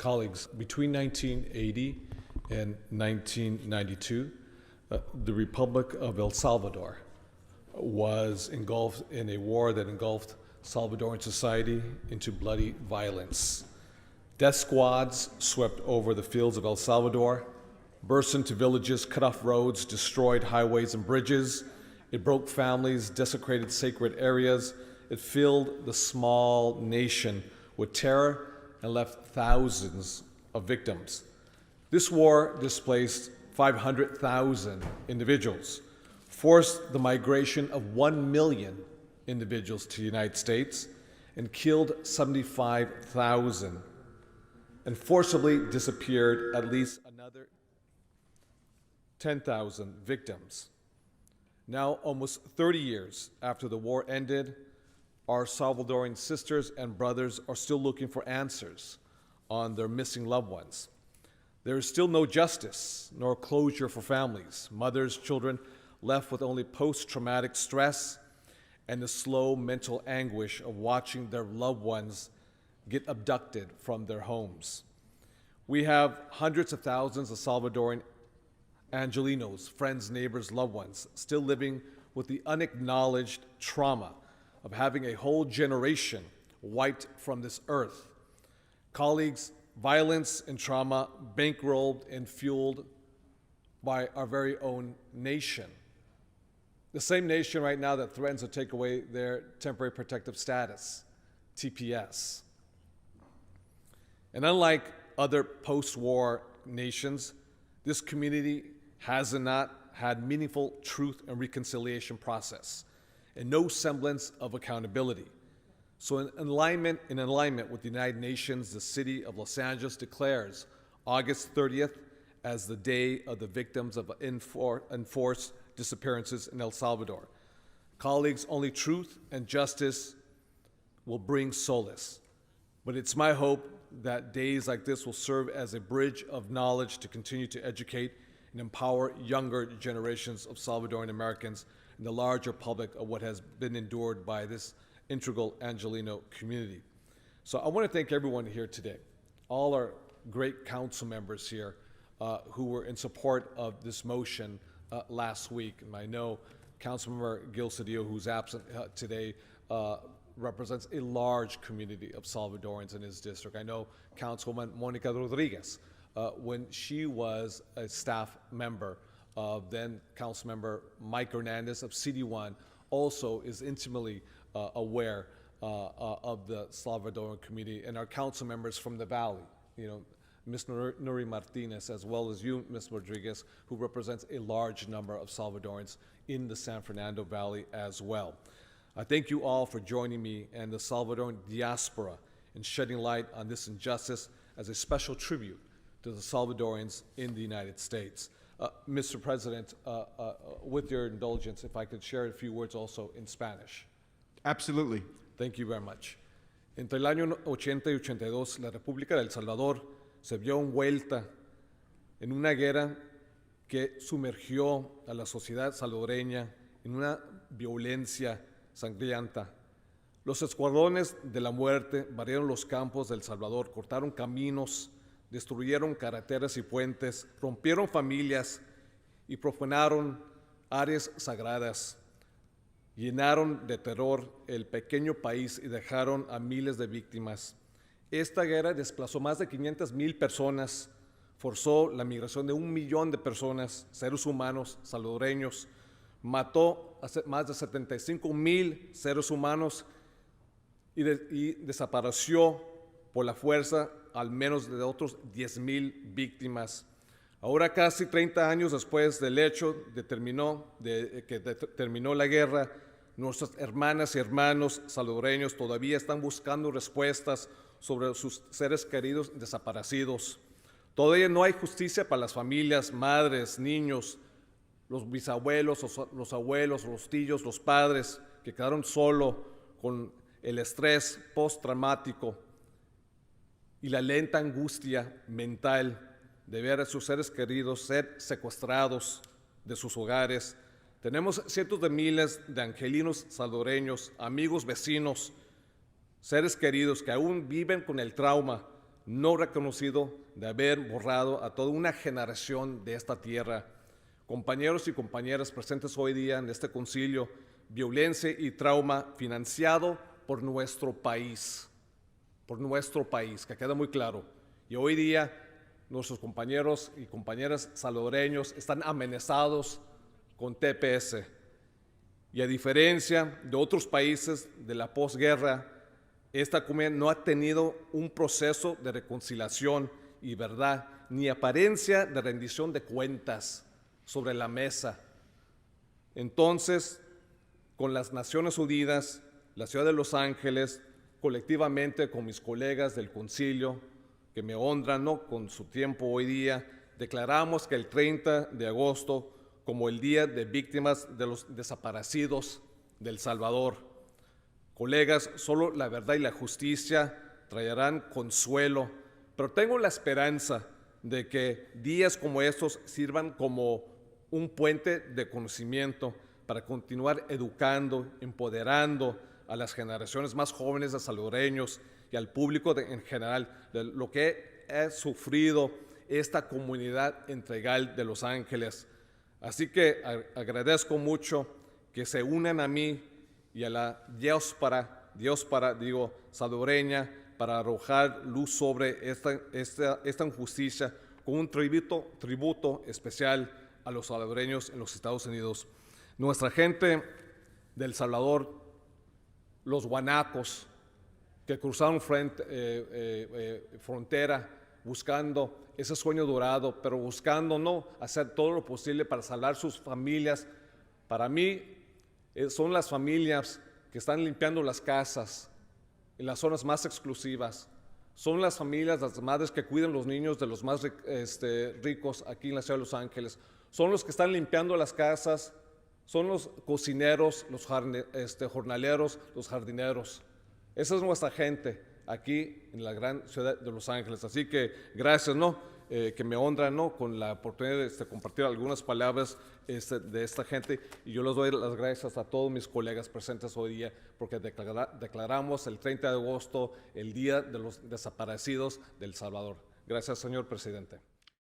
Colleagues, between 1980 and 1992, the Republic of El Salvador was engulfed in a war that engulfed Salvadoran society into bloody violence. Death squads swept over the fields of El Salvador, burst into villages, cut off roads, destroyed highways and bridges. It broke families, desecrated sacred areas. It filled the small nation with terror and left thousands of victims. This war displaced 500,000 individuals, forced the migration of 1 million individuals to the United States, and killed 75,000, and forcibly disappeared at least another 10,000 victims. Now, almost 30 years after the war ended, our Salvadoran sisters and brothers are still looking for answers on their missing loved ones. There is still no justice nor closure for families, mothers, children left with only post-traumatic stress and the slow mental anguish of watching their loved ones get abducted from their homes. We have hundreds of thousands of Salvadoran Angelinos, friends, neighbors, loved ones, still living with the unacknowledged trauma of having a whole generation wiped from this earth. Colleagues, violence and trauma bankrolled and fueled by our very own nation. The same nation right now that threatens to take away their temporary protective status, TPS. And unlike other post-war nations, this community has not had meaningful truth and reconciliation process and no semblance of accountability. So in alignment with the United Nations, the city of Los Angeles declares August 30th as the Day of the Victims of Enforced Disappearances in El Salvador. Colleagues, only truth and justice will bring solace. But it's my hope that days like this will serve as a bridge of knowledge to continue to educate and empower younger generations of Salvadoran Americans and the larger public of what has been endured by this integral Angelino community. So I want to thank everyone here today, all our great council members here who were in support of this motion last week. And I know Councilmember Gil Cedillo, who's absent today, represents a large community of Salvadorans in his district. I know Councilwoman Monica Rodriguez, when she was a staff member of then Councilmember Mike Hernandez of CD1, also is intimately aware of the Salvadoran community, and our council members from the Valley, Ms. Nuri Martinez, as well as you, Ms. Rodriguez, who represents a large number of Salvadorans in the San Fernando Valley as well. I thank you all for joining me and the Salvadoran diaspora in shedding light on this injustice as a special tribute to the Salvadorans in the United States. Mr. President, with your indulgence, if I could share a few words also in Spanish. Absolutely. Thank you very much. Entre el año 80 y 82, la República de El Salvador se vio envuelta en una guerra que sumergió a la sociedad salvadoreña en una violencia sangrienta. Los escuadrones de la muerte barrieron los campos de El Salvador, cortaron caminos, destruyeron carreteras y puentes, rompieron familias y profanaron áreas sagradas. Llenaron de terror el pequeño país y dejaron a miles de víctimas. Esta guerra desplazó más de 500,000 personas, forzó la migración de 1 millón de personas, seres humanos salvadoreños, mató a más de 75,000 seres humanos y desapareció por la fuerza al menos de otros 10,000 víctimas. Ahora, casi 30 años después del hecho que terminó la guerra, nuestras hermanas y hermanos salvadoreños todavía están buscando respuestas sobre sus seres queridos desaparecidos. Todavía no hay justicia para las familias, madres, niños, los bisabuelos, los abuelos, los tíos, los padres que quedaron solos con el estrés postraumático y la lenta angustia mental de ver a sus seres queridos ser secuestrados de sus hogares. Tenemos cientos de miles de angelinos salvadoreños, amigos, vecinos, seres queridos que aún viven con el trauma no reconocido de haber borrado a toda una generación de esta tierra. Compañeros y compañeras presentes hoy día en este concilio, violencia y trauma financiado por nuestro país, que queda muy claro. Y hoy día nuestros compañeros y compañeras salvadoreños están amenazados con TPS. Y a diferencia de otros países de la posguerra, esta comunidad no ha tenido un proceso de reconciliación y verdad, ni apariencia de rendición de cuentas sobre la mesa. Entonces, con las Naciones Unidas, la ciudad de Los Ángeles, colectivamente con mis colegas del concilio, que me honran, ¿no?, con su tiempo hoy día, declaramos que el 30 de agosto como el Día de Víctimas de los Desaparecidos del Salvador. Colegas, solo la verdad y la justicia traerán consuelo, pero tengo la esperanza de que días como estos sirvan como un puente de conocimiento para continuar educando, empoderando a las generaciones más jóvenes de salvadoreños y al público en general de lo que ha sufrido esta comunidad integral de Los Ángeles. Así que agradezco mucho que se unan a mí y a la diaspora salvadoreña para arrojar luz sobre esta injusticia con un tributo especial a los salvadoreños en los Estados Unidos. Nuestra gente del Salvador, los guanacos que cruzaron frontera buscando ese sueño dorado, pero buscando no hacer todo lo posible para salvar sus familias. Para mí son las familias que están limpiando las casas en las zonas más exclusivas. Son las familias, las madres que cuidan los niños de los más ricos aquí en la ciudad de Los Ángeles. Son los que están limpiando las casas, son los cocineros, los jornaleros, los jardineros. Esa es nuestra gente aquí en la gran ciudad de Los Ángeles. Así que gracias, que me honran, con la oportunidad de compartir algunas palabras de esta gente. Y yo les doy las gracias a todos mis colegas presentes hoy día, porque declaramos el 30 de agosto el Día de los Desaparecidos del Salvador. Gracias, señor presidente.